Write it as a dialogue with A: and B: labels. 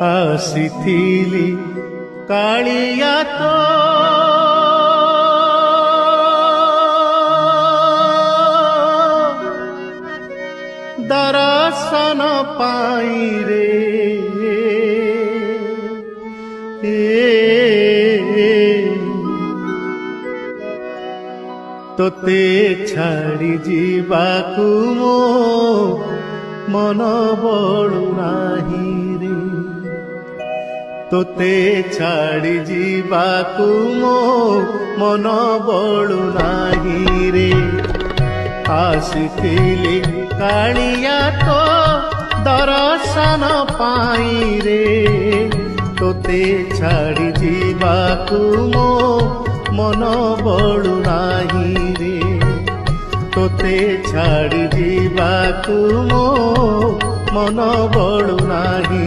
A: आसीथिली कालिया तो दर्शन पाई रे तोते छाड़ी जीवाकू मो मन बड़ू नाही रे तोते छाड़ी जीवाकू मो मन बड़ू नाही रे आसीथिली कालिया तो दर्शन पाई रे तोते छाड़ी जीवाकू मो मन बड़ू नाही रे तोते छाड़ी जीवाकू मो मन बड़ू नाही।